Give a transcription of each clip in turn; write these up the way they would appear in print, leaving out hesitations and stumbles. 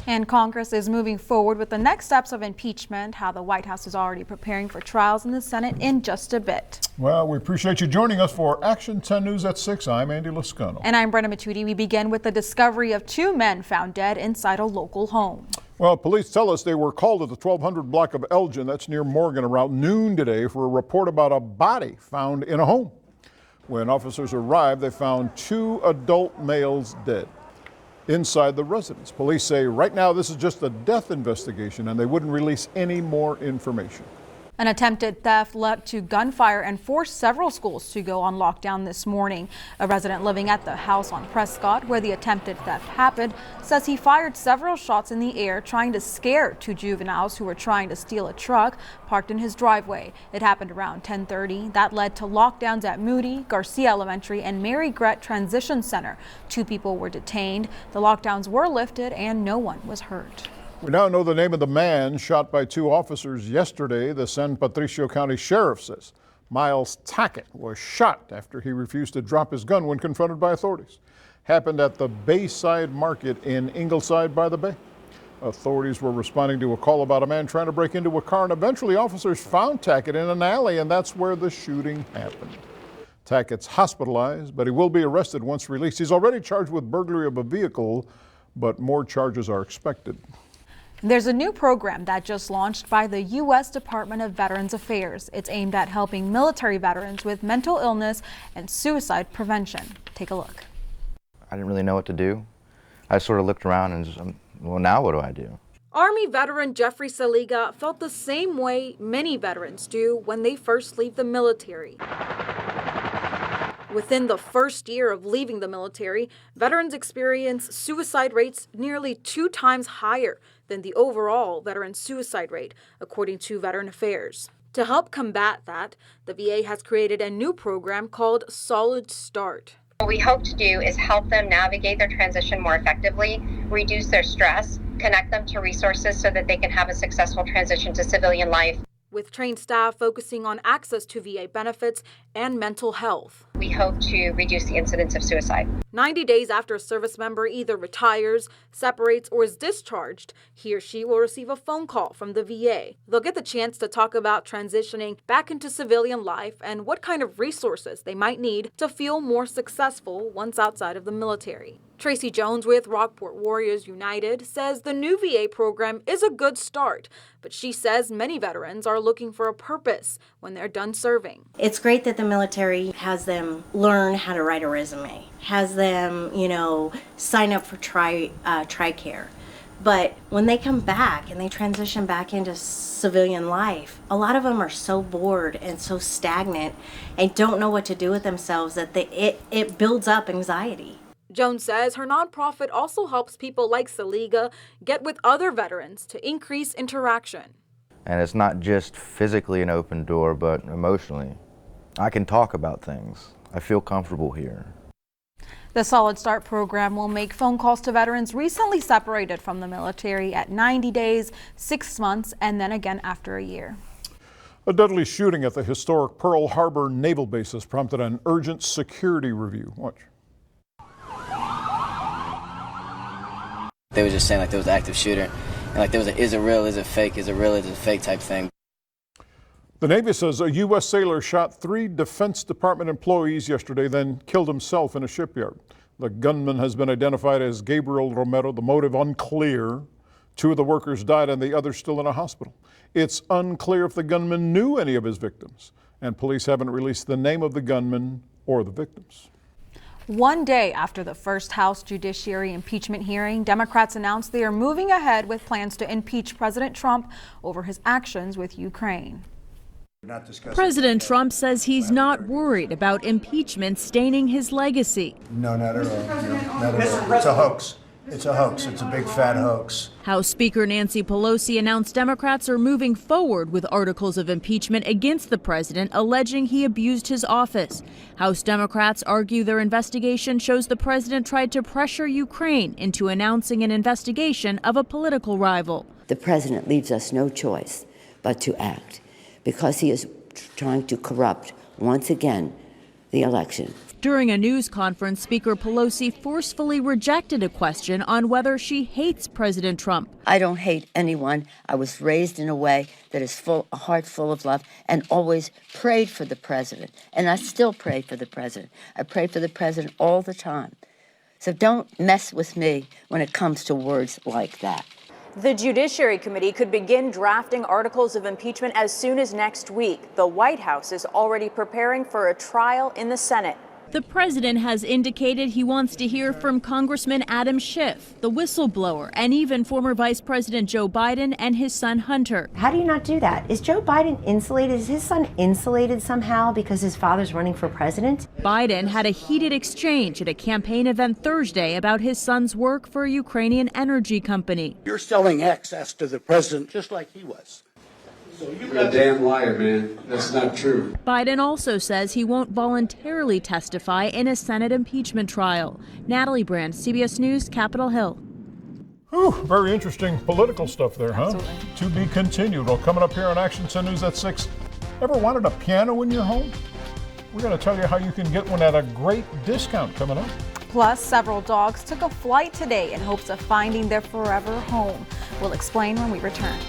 And Congress is moving forward with the next steps of impeachment, how the White House is already preparing for trials in the Senate in just a bit. Well, we appreciate you joining us for Action 10 News at 6. I'm Andy Lascano. And I'm Brenda Matudi. We begin with the discovery of 2 men found dead inside a local home. Well, police tell us they were called to the 1200 block of Elgin, that's near Morgan, around noon today for a report about a body found in a home. When officers arrived, they found 2 adult males dead inside the residence. Police say right now this is just a death investigation and they wouldn't release any more information. An attempted theft led to gunfire and forced several schools to go on lockdown this morning. A resident living at the house on Prescott, where the attempted theft happened, says he fired several shots in the air trying to scare 2 juveniles who were trying to steal a truck parked in his driveway. It happened around 10:30. That led to lockdowns at Moody, Garcia Elementary, and Mary Gret Transition Center. 2 people were detained. The lockdowns were lifted and no one was hurt. We now know the name of the man shot by 2 officers yesterday. The San Patricio County Sheriff says Miles Tackett was shot after he refused to drop his gun when confronted by authorities. Happened at the Bayside Market in Ingleside by the Bay. Authorities were responding to a call about a man trying to break into a car, and eventually officers found Tackett in an alley, and that's where the shooting happened. Tackett's hospitalized, but he will be arrested once released. He's already charged with burglary of a vehicle, but more charges are expected. There's a new program that just launched by the U.S. Department of Veterans Affairs. It's aimed at helping military veterans with mental illness and suicide prevention. Take a look. I didn't really know what to do. I sort of looked around and just, well, now what do I do? Army veteran Jeffrey Saliga felt the same way many veterans do when they first leave the military. Within the first year of leaving the military, veterans experience suicide rates nearly 2 times higher than the overall veteran suicide rate, according to Veteran Affairs. To help combat that, the VA has created a new program called Solid Start. What we hope to do is help them navigate their transition more effectively, reduce their stress, connect them to resources so that they can have a successful transition to civilian life. With trained staff focusing on access to VA benefits and mental health. We hope to reduce the incidence of suicide. 90 days after a service member either retires, separates, or is discharged, he or she will receive a phone call from the VA. They'll get the chance to talk about transitioning back into civilian life and what kind of resources they might need to feel more successful once outside of the military. Tracy Jones with Rockport Warriors United says the new VA program is a good start, but she says many veterans are looking for a purpose when they're done serving. It's great that the military has them learn how to write a resume, has them, sign up for TRICARE. But when they come back and they transition back into civilian life, a lot of them are so bored and so stagnant and don't know what to do with themselves that it builds up anxiety. Jones says her nonprofit also helps people like Saliga get with other veterans to increase interaction. And it's not just physically an open door, but emotionally. I can talk about things. I feel comfortable here. The Solid Start program will make phone calls to veterans recently separated from the military at 90 days, 6 months, and then again after a year. A deadly shooting at the historic Pearl Harbor Naval Base has prompted an urgent security review. Watch. They were just saying like there was an active shooter, and like there was is it real, is it fake, is it real, is it fake type thing. The Navy says a U.S. sailor shot 3 Defense Department employees yesterday, then killed himself in a shipyard. The gunman has been identified as Gabriel Romero, the motive unclear. 2 of the workers died and the other still in a hospital. It's unclear if the gunman knew any of his victims, and police haven't released the name of the gunman or the victims. One day after the first House Judiciary impeachment hearing, Democrats announced they are moving ahead with plans to impeach President Trump over his actions with Ukraine. President Trump says he's not worried about impeachment staining his legacy. No, not at all. No, not at all. It's a hoax. It's a hoax. It's a big fat hoax. House Speaker Nancy Pelosi announced Democrats are moving forward with articles of impeachment against the president, alleging he abused his office. House Democrats argue their investigation shows the president tried to pressure Ukraine into announcing an investigation of a political rival. The president leaves us no choice but to act because he is trying to corrupt once again the election. During a news conference, Speaker Pelosi forcefully rejected a question on whether she hates President Trump. I don't hate anyone. I was raised in a way that is a heart full of love, and always prayed for the president. And I still pray for the president. I pray for the president all the time. So don't mess with me when it comes to words like that. The Judiciary Committee could begin drafting articles of impeachment as soon as next week. The White House is already preparing for a trial in the Senate. The president has indicated he wants to hear from Congressman Adam Schiff, the whistleblower, and even former Vice President Joe Biden and his son Hunter. How do you not do that? Is Joe Biden insulated? Is his son insulated somehow because his father's running for president? Biden had a heated exchange at a campaign event Thursday about his son's work for a Ukrainian energy company. You're selling access to the president just like he was. So you're a damn liar, man. That's not true. Biden also says he won't voluntarily testify in a Senate impeachment trial. Natalie Brand, CBS News, Capitol Hill. Whew, very interesting political stuff there, huh? Absolutely. To be continued. Well, coming up here on Action 10 News at 6. Ever wanted a piano in your home? We're going to tell you how you can get one at a great discount coming up. Plus, several dogs took a flight today in hopes of finding their forever home. We'll explain when we return.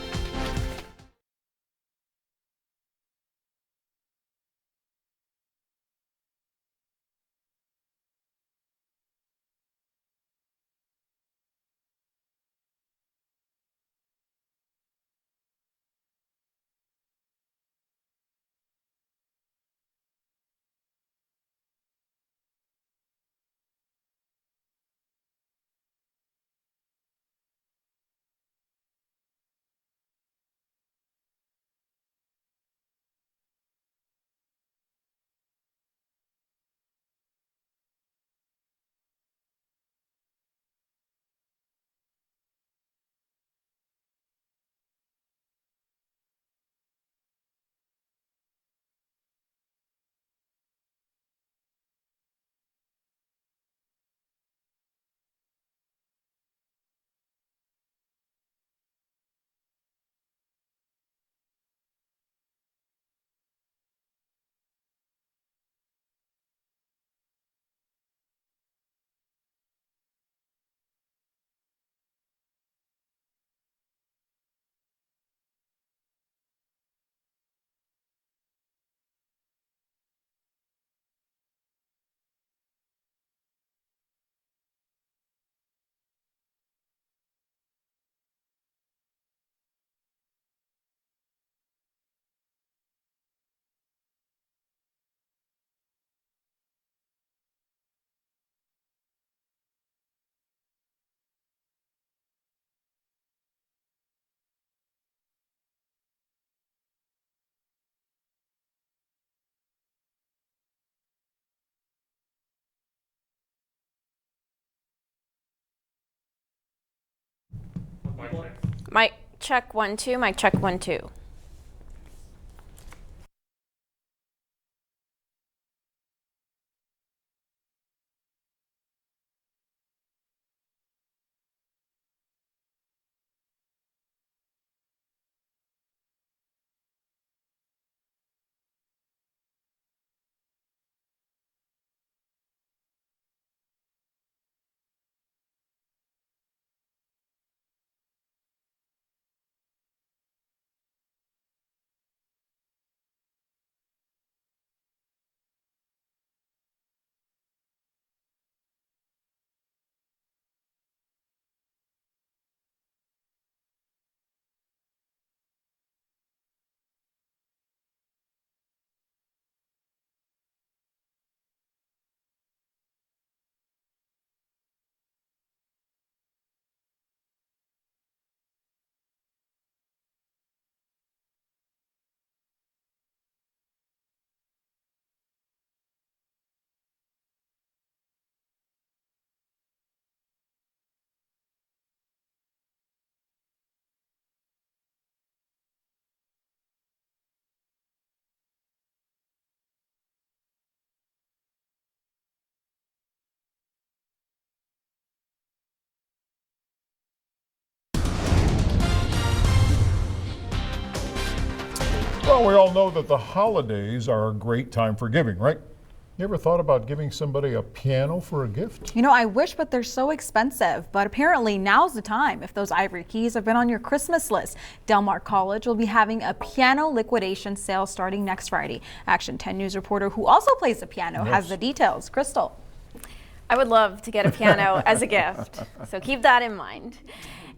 Mic check 1 2. Mic check 1 2. Well, we all know that the holidays are a great time for giving, right? You ever thought about giving somebody a piano for a gift? You know, I wish, but they're so expensive. But apparently now's the time if those ivory keys have been on your Christmas list. Del Mar College will be having a piano liquidation sale starting next Friday. Action 10 News reporter who also plays the piano has the details. Crystal. I would love to get a piano as a gift, so keep that in mind.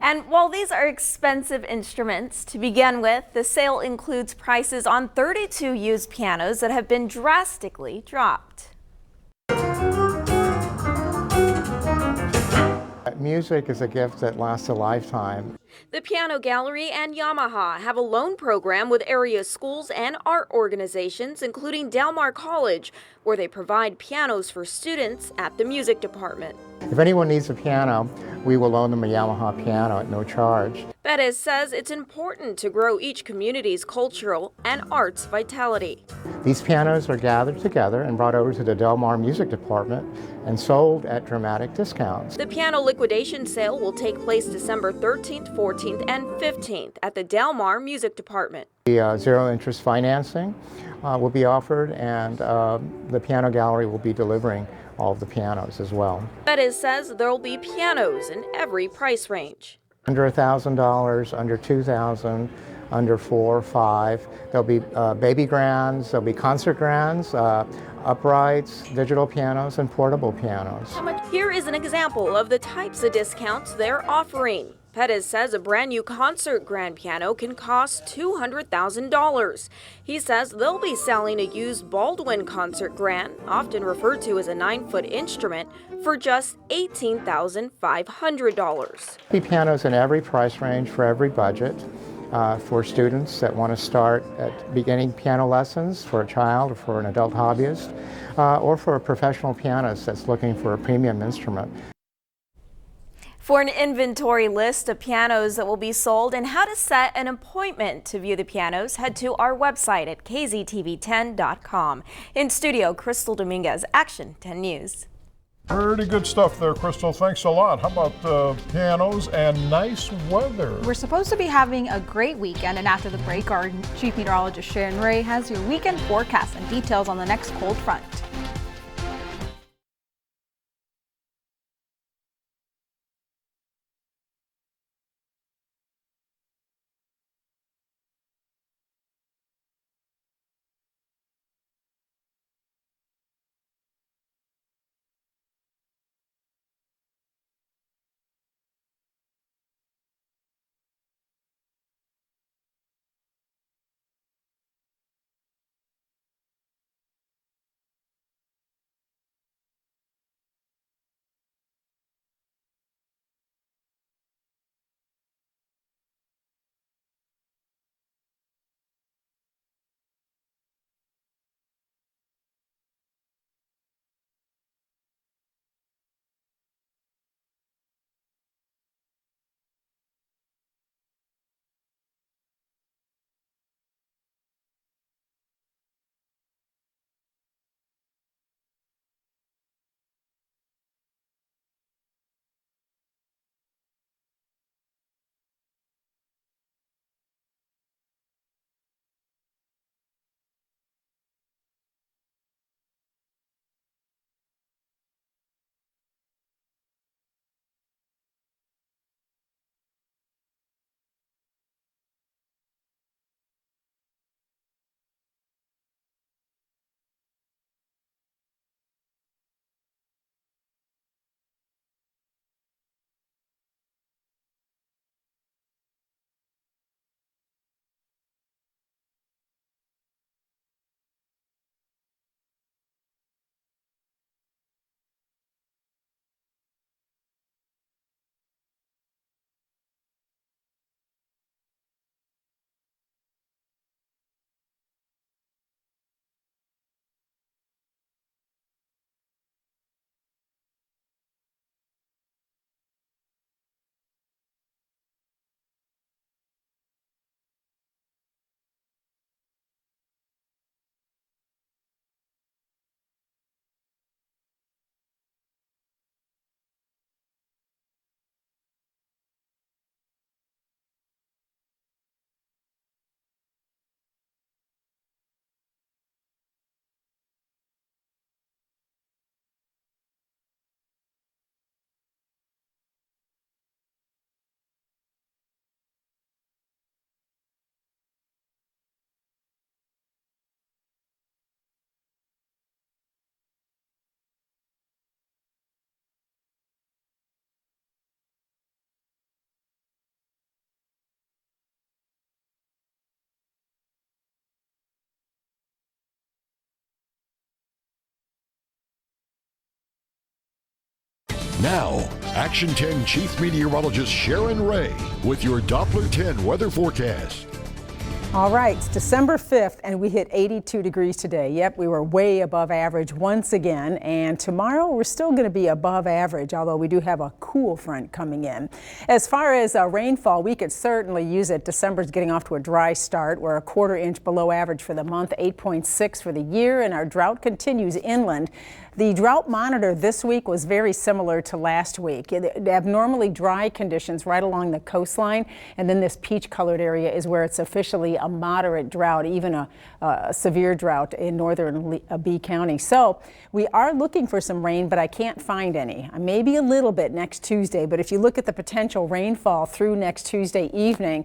And while these are expensive instruments, to begin with, the sale includes prices on 32 used pianos that have been drastically dropped. Music is a gift that lasts a lifetime. The Piano Gallery and Yamaha have a loan program with area schools and art organizations, including Del Mar College, where they provide pianos for students at the music department. If anyone needs a piano, we will loan them a Yamaha piano at no charge. Bettis says it's important to grow each community's cultural and arts vitality. These pianos are gathered together and brought over to the Del Mar Music Department and sold at dramatic discounts. The piano liquidation sale will take place December 13th, 14th, and 15th at the Del Mar Music Department. The zero interest financing will be offered, and the Piano Gallery will be delivering all of the pianos as well. Bettis says there will be pianos in every price range. Under $1,000, under $2,000, under $4,000, $5,000. There'll be baby grands, there'll be concert grands, uprights, digital pianos, and portable pianos. Here is an example of the types of discounts they're offering. Pettis says a brand new concert grand piano can cost $200,000. He says they'll be selling a used Baldwin concert grand, often referred to as a 9-foot instrument, for just $18,500. Pianos in every price range for every budget. For students that want to start at beginning piano lessons for a child or for an adult hobbyist, or for a professional pianist that's looking for a premium instrument. For an inventory list of pianos that will be sold and how to set an appointment to view the pianos, head to our website at kztv10.com. In studio, Crystal Dominguez, Action 10 News. Pretty good stuff there, Crystal. Thanks a lot. How about pianos and nice weather? We're supposed to be having a great weekend, and after the break, our Chief Meteorologist Sharon Ray has your weekend forecast and details on the next cold front. Now, Action 10 Chief Meteorologist Sharon Ray with your Doppler 10 weather forecast. All right, it's December 5th and we hit 82 degrees today. Yep, we were way above average once again, and tomorrow we're still going to be above average, although we do have a cool front coming in. As far as rainfall, we could certainly use it. December's getting off to a dry start. We're a quarter inch below average for the month, 8.6 for the year, and our drought continues inland. The drought monitor this week was very similar to last week. Abnormally dry conditions right along the coastline, and then this peach-colored area is where it's officially a moderate drought, even a severe drought in northern B County. So we are looking for some rain, but I can't find any. Maybe a little bit next Tuesday, but if you look at the potential rainfall through next Tuesday evening,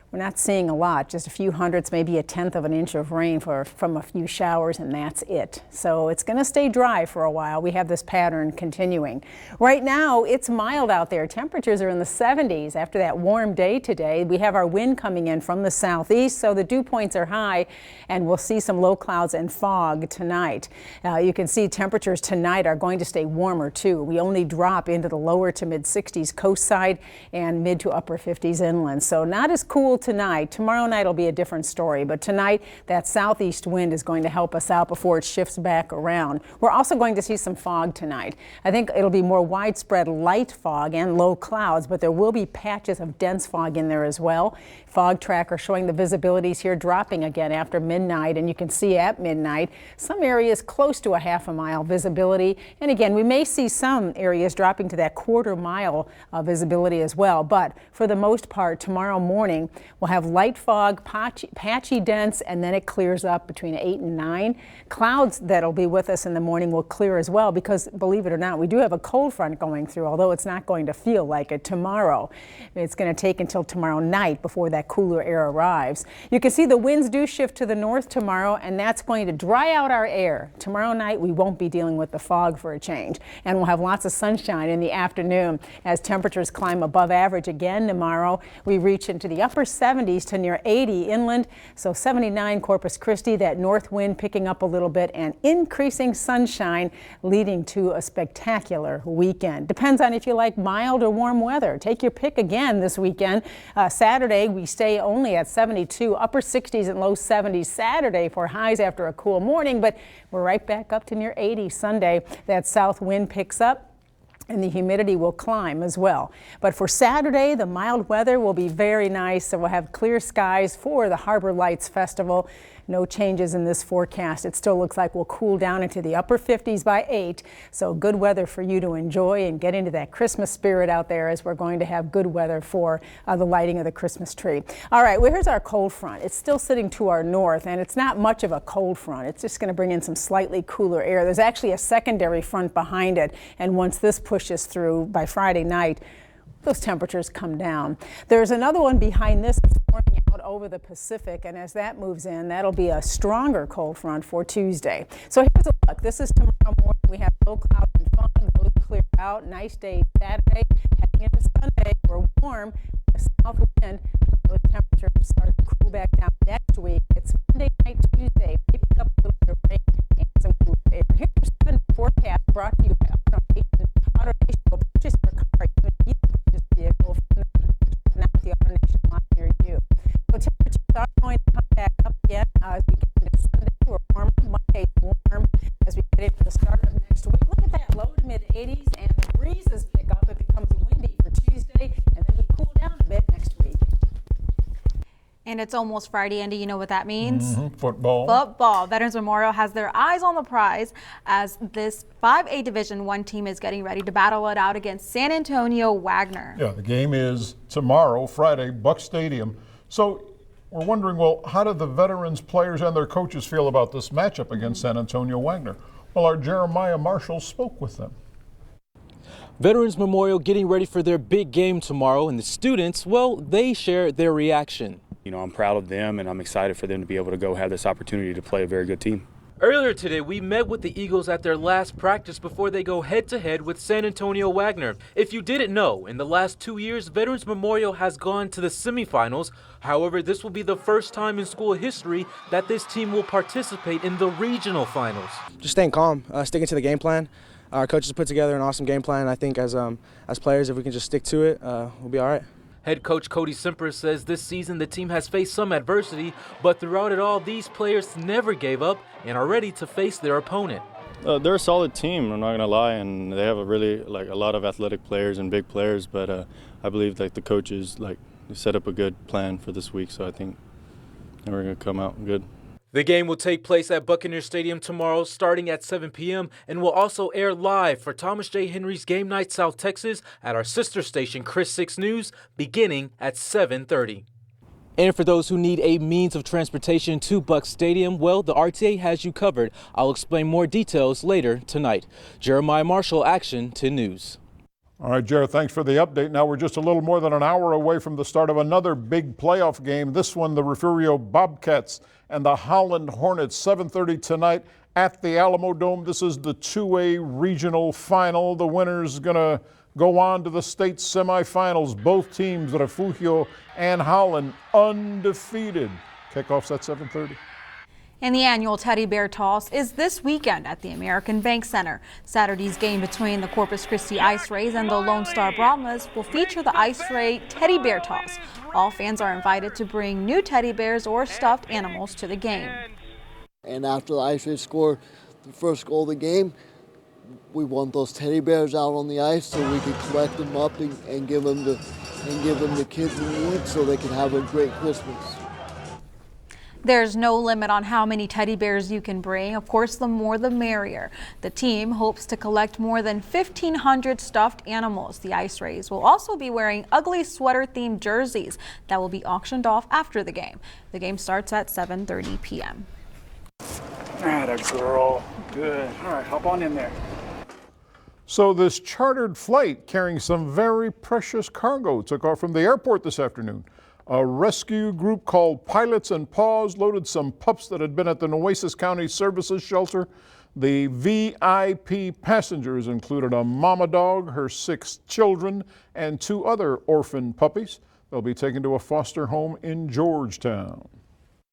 we're not seeing a lot, just a few hundredths, maybe a tenth of an inch of rain from a few showers, and that's it. So it's going to stay dry for a while. We have this pattern continuing. Right now, it's mild out there. Temperatures are in the 70s after that warm day today. We have our wind coming in from the southeast, so the dew points are high, and we'll see some low clouds and fog tonight. You can see temperatures tonight are going to stay warmer, too. We only drop into the lower to mid 60s coast side and mid to upper 50s inland, so not as cool tonight. Tomorrow night will be a different story, but tonight that southeast wind is going to help us out before it shifts back around. We're also going to see some fog tonight. I think it'll be more widespread light fog and low clouds, but there will be patches of dense fog in there as well. Fog tracker showing the visibilities here dropping again after midnight, and you can see at midnight some areas close to a half a mile visibility, and again we may see some areas dropping to that quarter mile visibility as well, but for the most part tomorrow morning we'll have light fog, patchy dense, and then it clears up between 8 and 9. Clouds that'll be with us in the morning will clear as well because, believe it or not, we do have a cold front going through, although it's not going to feel like it tomorrow. It's going to take until tomorrow night before that cooler air arrives. You can see the winds do shift to the north tomorrow, and that's going to dry out our air. Tomorrow night we won't be dealing with the fog for a change, and we'll have lots of sunshine in the afternoon as temperatures climb above average again tomorrow. We reach into the upper 70s to near 80 inland, so 79 Corpus Christi, that north wind picking up a little bit and increasing sunshine leading to a spectacular weekend. Depends on if you like mild or warm weather. Take your pick again this weekend. Saturday we stay only at 72, upper 60s and low 70s Saturday for highs after a cool morning, but we're right back up to near 80 Sunday. That south wind picks up and the humidity will climb as well. But for Saturday, the mild weather will be very nice, so we'll have clear skies for the Harbor Lights Festival. No changes in this forecast. It still looks like we'll cool down into the upper 50s by 8, so good weather for you to enjoy and get into that Christmas spirit out there as we're going to have good weather for the lighting of the Christmas tree. All right, well, here's our cold front. It's still sitting to our north, and it's not much of a cold front. It's just going to bring in some slightly cooler air. There's actually a secondary front behind it, and once this pushes through by Friday night, those temperatures come down. There's another one behind this that's forming out over the Pacific, and as that moves in, that'll be a stronger cold front for Tuesday. So here's a look. This is tomorrow morning. We have low clouds and fog. Those clear out. Nice day Saturday. Heading into Sunday, we're warm. The south wind. Those temperatures start to cool back down next week. It's Monday night, Tuesday. We pick up a little bit of rain and some cool air. Here's your 7 forecast brought to you by AutoNation. AutoNation will purchase your car. Vehicle from the AutoNation lot near you. So temperatures are going to come back up again as we get into Sunday. We're warm, Monday warm as we get into the start of next week. Look at that, low to mid 80s, and the breezes pick up. It becomes windy for Tuesday, and then we cool down a bit next week. And it's almost Friday, Andy. You know what that means? Football. Football. Veterans Memorial has their eyes on the prize as this 5A Division I team is getting ready to battle it out against San Antonio Wagner. Yeah, the game is tomorrow, Friday, Buck Stadium. So we're wondering, well, how do the veterans, players, and their coaches feel about this matchup against San Antonio Wagner? Well, our Jeremiah Marshall spoke with them. Veterans Memorial getting ready for their big game tomorrow, and the students, well, they share their reaction. You know, I'm proud of them, and I'm excited for them to be able to go have this opportunity to play a very good team. Earlier today, we met with the Eagles at their last practice before they go head-to-head with San Antonio Wagner. If you didn't know, in the last 2 years, Veterans Memorial has gone to the semifinals. However, this will be the first time in school history that this team will participate in the regional finals. Just staying calm, sticking to the game plan. our coaches put together an awesome game plan. I think as players, if we can just stick to it, we'll be all right. Head coach Cody Simper says this season the team has faced some adversity, but throughout it all, these players never gave up and are ready to face their opponent. They're a solid team, I'm not going to lie, and they have a lot of athletic players and big players, but I believe the coaches set up a good plan for this week, so I think we're going to come out good. The game will take place at Buccaneer Stadium tomorrow starting at 7 p.m. and will also air live for Thomas J. Henry's Game Night South Texas at our sister station Chris 6 News beginning at 7:30. And for those who need a means of transportation to Buck Stadium, well, the RTA has you covered. I'll explain more details later tonight. Jeremiah Marshall, Action 10 News. All right, Jared, thanks for the update. Now we're just a little more than an hour away from the start of another big playoff game. This one, the Refugio Bobcats and the Holland Hornets, 7:30 tonight at the Alamo Dome. This is the 2A regional final. The winner's going to go on to the state semifinals. Both teams, Refugio and Holland, undefeated. Kickoff's at 7:30. And the annual Teddy Bear Toss is this weekend at the American Bank Center. Saturday's game between the Corpus Christi Ice Rays and the Lone Star Brahmas will feature the Ice Ray Teddy Bear Toss. All fans are invited to bring new teddy bears or stuffed animals to the game. And after the Ice Rays score the first goal of the game, we want those teddy bears out on the ice so we can collect them up and give them the kids in need so they can have a great Christmas. There's no limit on how many teddy bears you can bring. Of course, the more the merrier. The team hopes to collect more than 1,500 stuffed animals. The Ice Rays will also be wearing ugly sweater-themed jerseys that will be auctioned off after the game. The game starts at 7:30 p.m. Atta girl. Good. All right, hop on in there. So this chartered flight carrying some very precious cargo took off from the airport this afternoon. A rescue group called Pilots and Paws loaded some pups that had been at the Nueces County Services Shelter. The VIP passengers included a mama dog, her 6 children, and 2 other orphan puppies. They'll be taken to a foster home in Georgetown.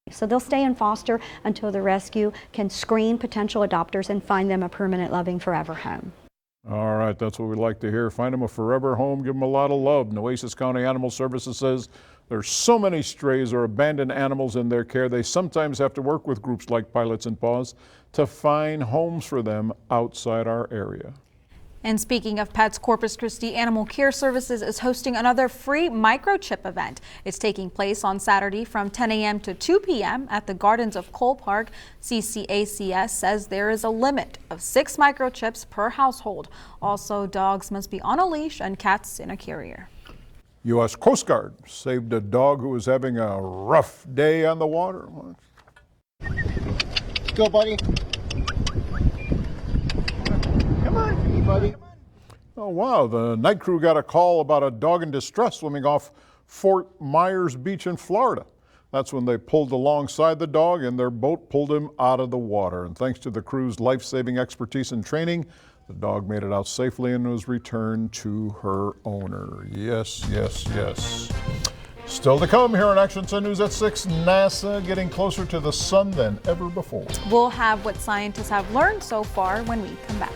So they'll stay in foster until the rescue can screen potential adopters and find them a permanent, loving, forever home. All right, that's what we like to hear. Find them a forever home, give them a lot of love. Nueces County Animal Services says there's so many strays or abandoned animals in their care, they sometimes have to work with groups like Pilots and Paws to find homes for them outside our area. And speaking of pets, Corpus Christi Animal Care Services is hosting another free microchip event. It's taking place on Saturday from 10 a.m. to 2 p.m. at the Gardens of Cole Park. CCACS says there is a limit of 6 microchips per household. Also, dogs must be on a leash and cats in a carrier. U.S. Coast Guard saved a dog who was having a rough day on the water. Let's go, buddy. Come on, buddy. Oh, wow. The night crew got a call about a dog in distress swimming off Fort Myers Beach in Florida. That's when they pulled alongside the dog and their boat pulled him out of the water. And thanks to the crew's life-saving expertise and training, the dog made it out safely and was returned to her owner. Yes, yes, yes. Still to come here on Action 10 News at 6, NASA getting closer to the sun than ever before. We'll have what scientists have learned so far when we come back.